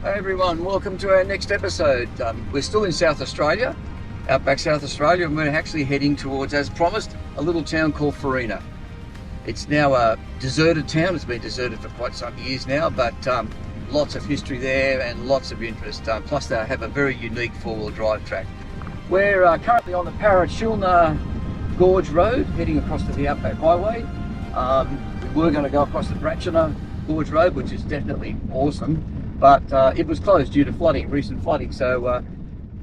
Hey everyone, welcome to our next episode. We're still in South Australia, outback South Australia, and we're actually heading towards, as promised, a little town called Farina. It's now a deserted town. It's been deserted for quite some years now, but lots of history there and lots of interest. Plus they have a very unique four-wheel drive track. We're currently on the Port Augusta Gorge Road, heading across to the Outback Highway. We were going to go across the Bratchina Gorge Road, which is definitely awesome. But it was closed due to flooding, recent flooding. So,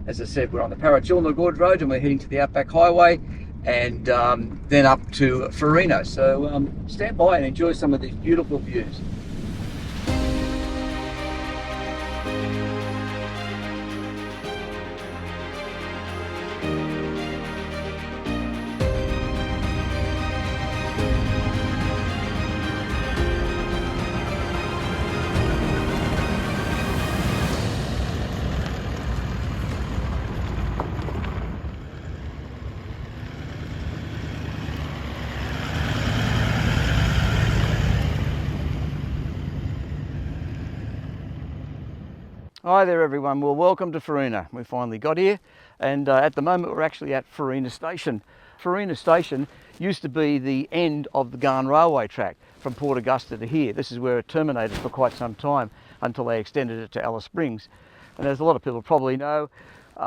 as I said, we're on the Port Augusta Gorge Road and we're heading to the Outback Highway and then up to Farina. So stand by and enjoy some of these beautiful views. Hi there everyone, well welcome to Farina. We finally got here and at the moment we're actually at Farina Station. Farina Station used to be the end of the Garn Railway track from Port Augusta to here. This is where it terminated for quite some time until they extended it to Alice Springs. And as a lot of people probably know,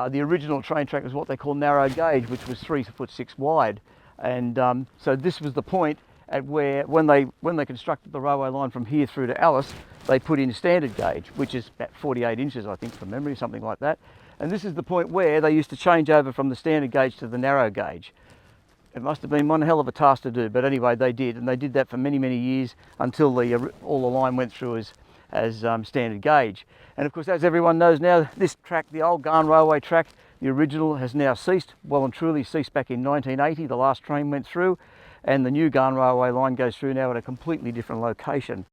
the original train track was what they call narrow gauge, which was 3'6" wide. And so this was the point at where, when they constructed the railway line from here through to Alice, they put in standard gauge, which is about 48 inches, I think, from memory, something like that. And this is the point where they used to change over from the standard gauge to the narrow gauge. It must have been one hell of a task to do, but anyway, they did, and they did that for many, many years until all the line went through as standard gauge. And of course, as everyone knows now, this track, the old Garn Railway track, the original, has now ceased, well and truly ceased back in 1980. The last train went through, and the new Garn Railway line goes through now at a completely different location.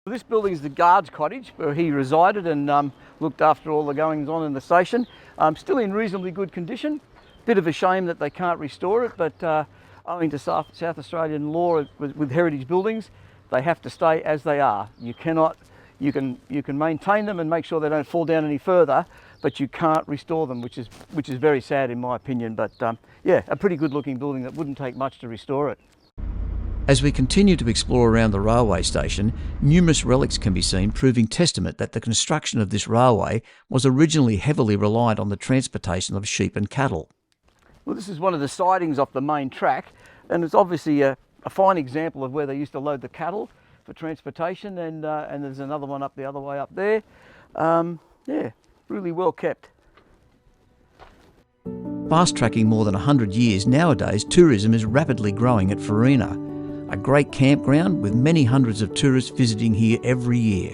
This building is the guard's cottage where he resided and looked after all the goings on in the station. Still in reasonably good condition. Bit of a shame that they can't restore it, but owing to South Australian law with heritage buildings, they have to stay as they are. You can maintain them and make sure they don't fall down any further, but you can't restore them, which is very sad in my opinion. But yeah, a pretty good looking building that wouldn't take much to restore it. As we continue to explore around the railway station, numerous relics can be seen proving testament that the construction of this railway was originally heavily reliant on the transportation of sheep and cattle. Well, this is one of the sidings off the main track, and it's obviously a fine example of where they used to load the cattle for transportation, and there's another one up the other way up there. Yeah, really well kept. Fast-tracking more than 100 years, nowadays tourism is rapidly growing at Farina, a great campground with many hundreds of tourists visiting here every year.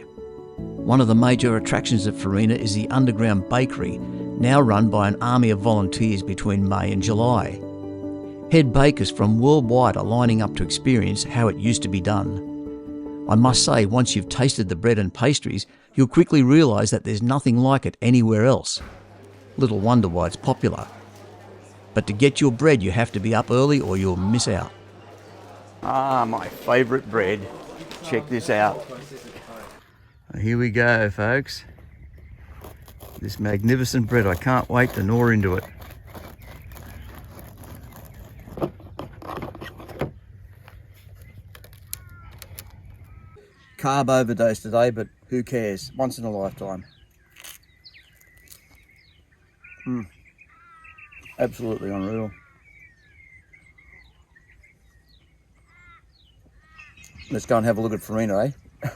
One of the major attractions at Farina is the underground bakery, now run by an army of volunteers between May and July. Head bakers from worldwide are lining up to experience how it used to be done. I must say, once you've tasted the bread and pastries, you'll quickly realise that there's nothing like it anywhere else. Little wonder why it's popular. But to get your bread you have to be up early or you'll miss out. Ah, my favourite bread. Check this out. Here we go, folks. This magnificent bread. I can't wait to gnaw into it. Carb overdose today, but who cares? Once in a lifetime. Absolutely unreal. Let's go and have a look at Farina, eh?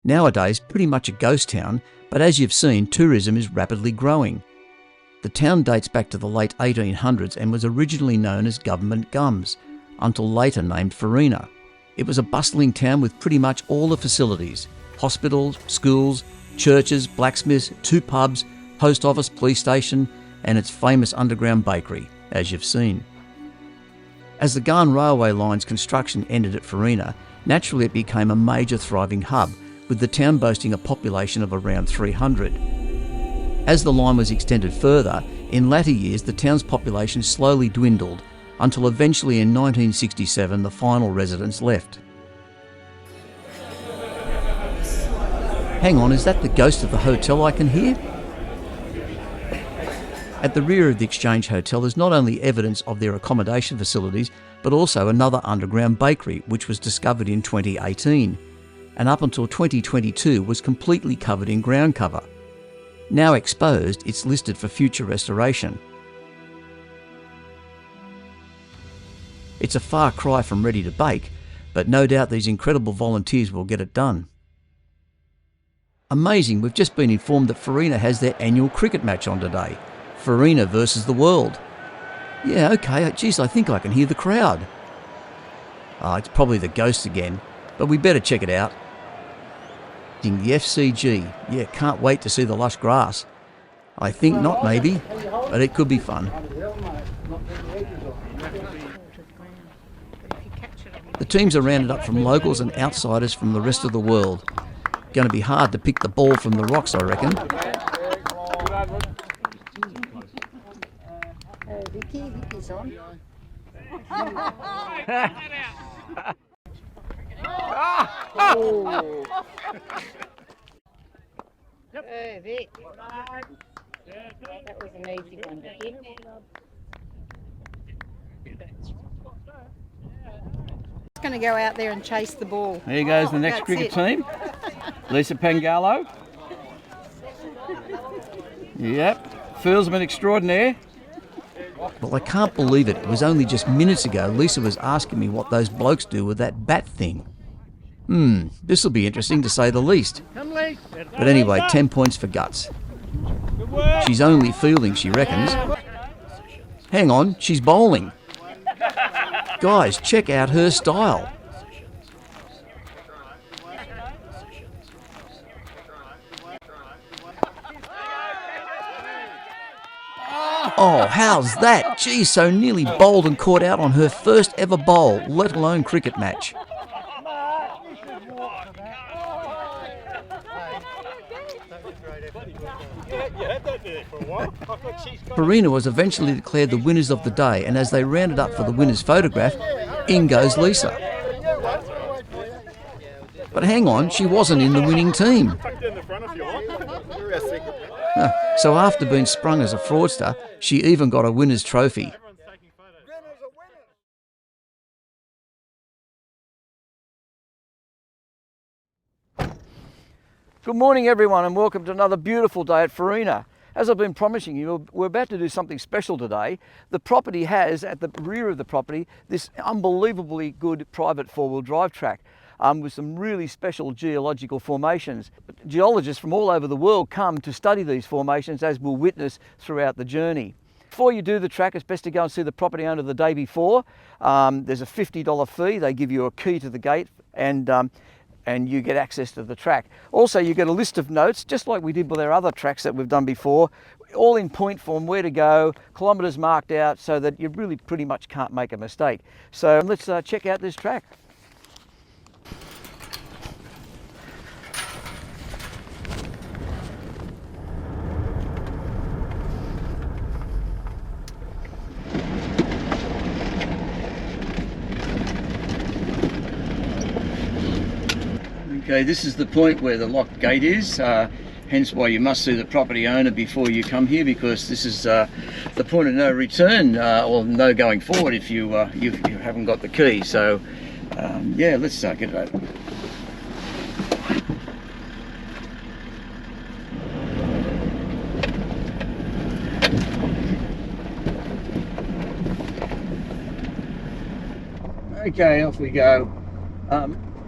Nowadays, pretty much a ghost town, but as you've seen, tourism is rapidly growing. The town dates back to the late 1800s and was originally known as Government Gums, until later named Farina. It was a bustling town with pretty much all the facilities: hospitals, schools, churches, blacksmiths, 2 pubs, post office, police station, and its famous underground bakery, as you've seen. As the Garn Railway line's construction ended at Farina, naturally it became a major thriving hub, with the town boasting a population of around 300. As the line was extended further, in latter years the town's population slowly dwindled, until eventually in 1967 the final residents left. Hang on, is that the ghost of the hotel I can hear? At the rear of the Exchange Hotel is not only evidence of their accommodation facilities, but also another underground bakery which was discovered in 2018, and up until 2022 was completely covered in ground cover. Now exposed, it's listed for future restoration. It's a far cry from ready to bake, but no doubt these incredible volunteers will get it done. Amazing, we've just been informed that Farina has their annual cricket match on today. Farina versus the world. Yeah, okay, geez, I think I can hear the crowd. Oh, it's probably the ghost again, but we better check it out. The FCG, yeah, can't wait to see the lush grass. I think not maybe, but it could be fun. The teams are rounded up from locals and outsiders from the rest of the world. Going to be hard to pick the ball from the rocks, I reckon. Vicky's on. Oh. Vic. That was an easy one to hit. Just going to go out there and chase the ball. There goes the next cricket team. Lisa Pangalo. Yep, fieldsman extraordinaire. Well, I can't believe it. It was only just minutes ago Lisa was asking me what those blokes do with that bat thing. This'll be interesting to say the least. But anyway, 10 points for Guts. She's only fielding, she reckons. Hang on, she's bowling. Guys, check out her style. Oh, how's that? Gee, so nearly bowled and caught out on her first ever bowl, let alone cricket match. Farina was eventually declared the winners of the day, and as they rounded up for the winner's photograph, in goes Lisa. But hang on, she wasn't in the winning team. So after being sprung as a fraudster, she even got a winner's trophy. Good morning everyone and welcome to another beautiful day at Farina. As I've been promising you, we're about to do something special today. The property has, at the rear of the property, this unbelievably good private four-wheel drive track with some really special geological formations. Geologists from all over the world come to study these formations, as we'll witness throughout the journey. Before you do the track, it's best to go and see the property owner the day before. There's a $50 fee. They give you a key to the gate and you get access to the track. Also, you get a list of notes, just like we did with our other tracks that we've done before, all in point form, where to go, kilometres marked out, so that you really pretty much can't make a mistake. So let's check out this track. Okay, this is the point where the locked gate is, hence why you must see the property owner before you come here, because this is the point of no return, or no going forward if you haven't got the key. So yeah, let's get it open. Okay, off we go.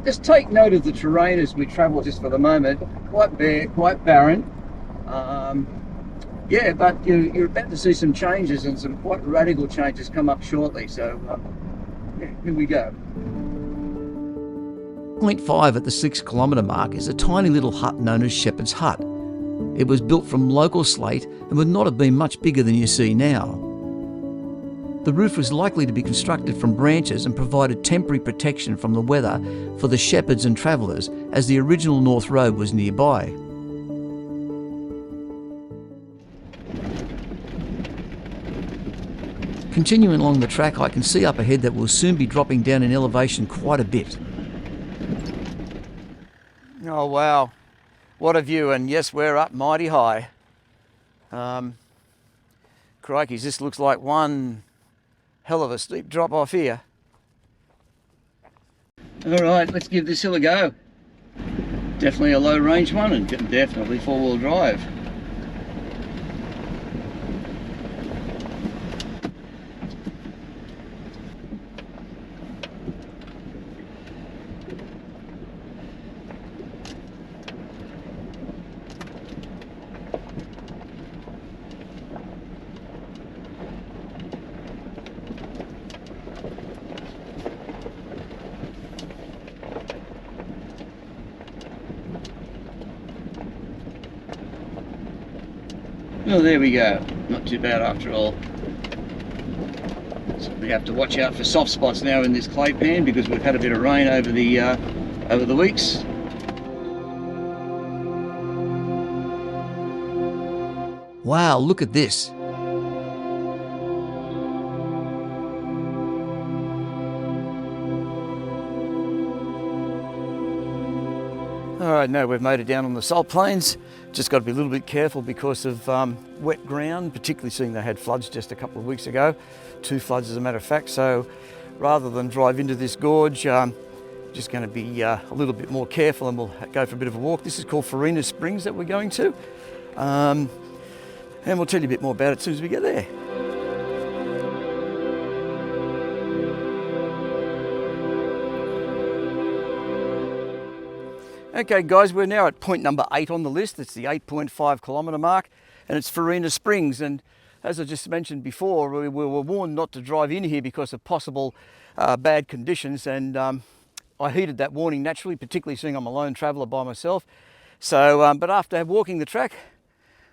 Just take note of the terrain as we travel just for the moment. Quite bare, quite barren. Yeah, but you're about to see some changes, and some quite radical changes come up shortly. So yeah, here we go. Point 5 at the 6 kilometre mark is a tiny little hut known as Shepherd's Hut. It was built from local slate and would not have been much bigger than you see now. The roof was likely to be constructed from branches and provided temporary protection from the weather for the shepherds and travellers, as the original North Road was nearby. Continuing along the track, I can see up ahead that we'll soon be dropping down in elevation quite a bit. Oh wow, What a view, and yes, we're up mighty high. Crikeys, this looks like one hell of a steep drop off here. All right, let's give this hill a go. Definitely a low range one and definitely 4-wheel drive. Well, there we go. Not too bad after all. So we have to watch out for soft spots now in this clay pan because we've had a bit of rain over the weeks. Wow, look at this. All right, now we've made it down on the salt plains. Just got to be a little bit careful because of wet ground, particularly seeing they had floods just a couple of weeks ago. 2 floods as a matter of fact. So rather than drive into this gorge, just going to be a little bit more careful and we'll go for a bit of a walk. This is called Farina Springs that we're going to. And we'll tell you a bit more about it as soon as we get there. Okay guys, we're now at point number 8 on the list. It's the 8.5 kilometre mark and it's Farina Springs. And as I just mentioned before, we were warned not to drive in here because of possible bad conditions, and I heeded that warning naturally, particularly seeing I'm a lone traveller by myself. So, but after walking the track,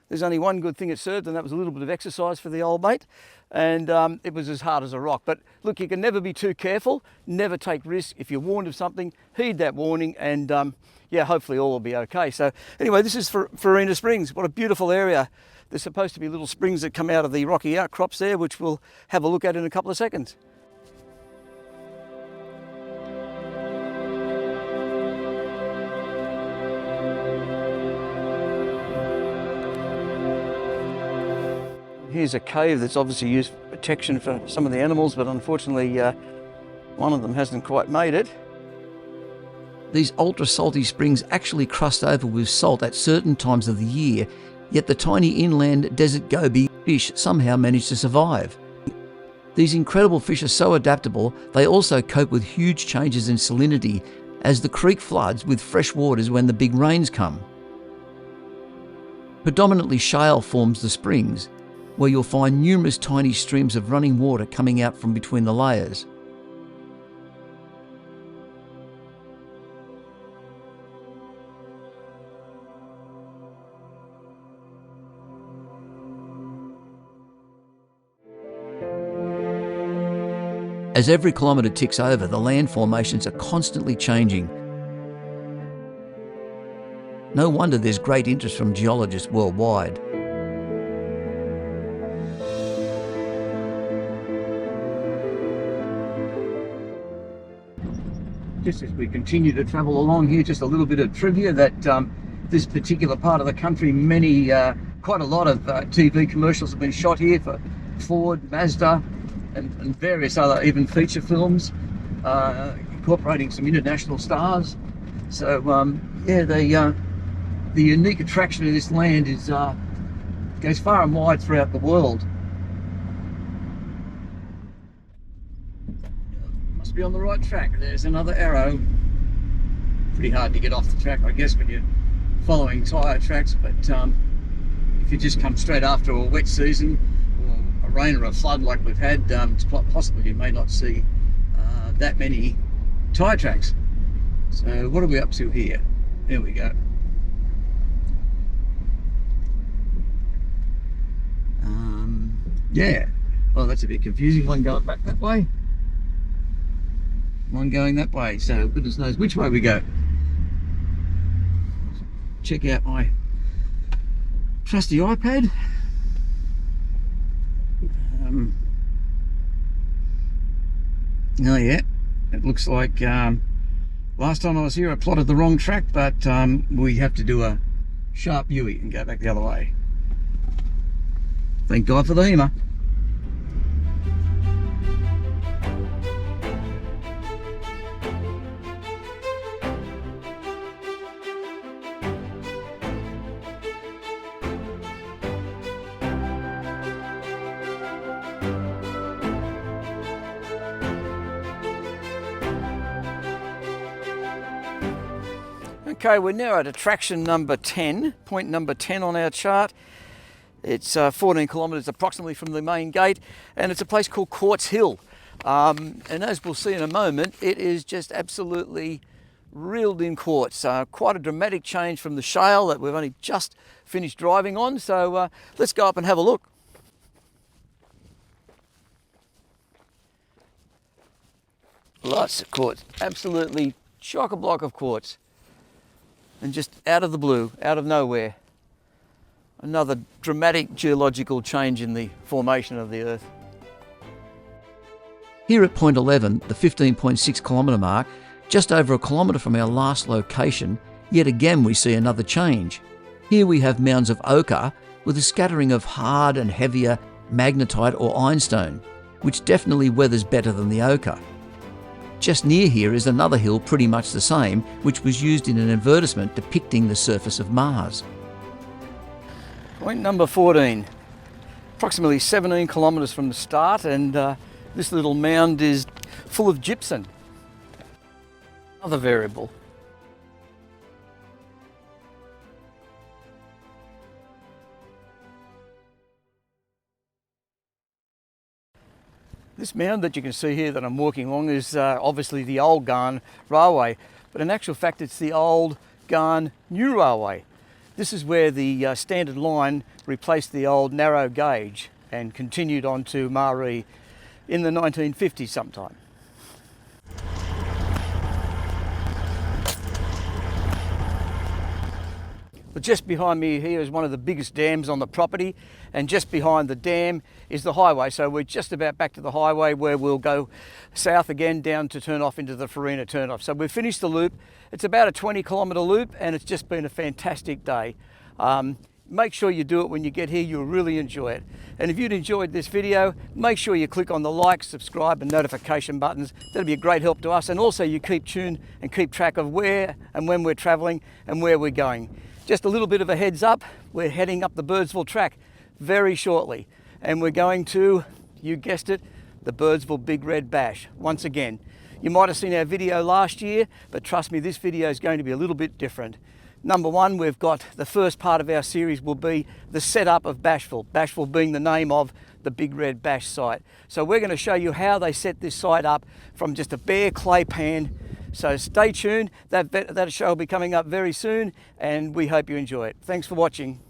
there's only one good thing it served, and that was a little bit of exercise for the old mate. And it was as hard as a rock. But look, you can never be too careful, never take risks. If you're warned of something, heed that warning, and yeah, hopefully all will be okay. So anyway, this is Farina Springs. What a beautiful area. There's supposed to be little springs that come out of the rocky outcrops there, which we'll have a look at in a couple of seconds. Here's a cave that's obviously used for protection for some of the animals, but unfortunately one of them hasn't quite made it. These ultra salty springs actually crust over with salt at certain times of the year, yet the tiny inland desert gobi fish somehow manage to survive. These incredible fish are so adaptable, they also cope with huge changes in salinity as the creek floods with fresh waters when the big rains come. Predominantly shale forms the springs, where you'll find numerous tiny streams of running water coming out from between the layers. As every kilometre ticks over, the land formations are constantly changing. No wonder there's great interest from geologists worldwide. Just as we continue to travel along here, just a little bit of trivia that this particular part of the country, quite a lot of TV commercials have been shot here for Ford, Mazda, and various other even feature films, incorporating some international stars. So yeah, the unique attraction of this land is goes far and wide throughout the world. Must be on the right track. There's another arrow. Pretty hard to get off the track, I guess, when you're following tyre tracks, but if you just come straight after a wet season, a rain or a flood like we've had, it's quite possible you may not see that many tyre tracks. So what are we up to here? There we go. Yeah, well, that's a bit confusing. One going back that way, one going that way, so goodness knows which way we go. Check out my trusty iPad. Oh yeah, it looks like last time I was here I plotted the wrong track, but we have to do a sharp Yui and go back the other way. Thank God for the Hema. Okay, we're now at attraction number 10, point number 10 on our chart. It's 14 kilometres approximately from the main gate, and it's a place called Quartz Hill. And as we'll see in a moment, it is just absolutely reeled in quartz. Quite a dramatic change from the shale that we've only just finished driving on. So let's go up and have a look. Lots of quartz, absolutely chock-a-block of quartz. And just out of the blue, out of nowhere, another dramatic geological change in the formation of the Earth. Here at point 11, the 15.6 kilometre mark, just over a kilometre from our last location, yet again we see another change. Here we have mounds of ochre with a scattering of hard and heavier magnetite or ironstone, which definitely weathers better than the ochre. Just near here is another hill pretty much the same, which was used in an advertisement depicting the surface of Mars. Point number 14, approximately 17 kilometres from the start, and this little mound is full of gypsum. Another variable. This mound that you can see here that I'm walking along is obviously the old Ghan Railway, but in actual fact it's the old Ghan New Railway. This is where the standard line replaced the old narrow gauge and continued on to Maree in the 1950s sometime. But just behind me here is one of the biggest dams on the property, and just behind the dam is the highway. So we're just about back to the highway where we'll go south again down to turn off into the Farina turnoff. So we've finished the loop. It's about a 20 kilometre loop and it's just been a fantastic day. Make sure you do it when you get here, you'll really enjoy it. And if you'd enjoyed this video, make sure you click on the like, subscribe and notification buttons. That'll be a great help to us, and also you keep tuned and keep track of where and when we're travelling and where we're going. Just a little bit of a heads up, we're heading up the Birdsville track very shortly, and we're going to, you guessed it, the Birdsville Big Red Bash once again. You might have seen our video last year, but trust me, this video is going to be a little bit different. Number one, we've got the first part of our series will be the setup of Bashville, Bashville being the name of the Big Red Bash site. So we're going to show you how they set this site up from just a bare clay pan. So stay tuned, that show will be coming up very soon, and we hope you enjoy it. Thanks for watching.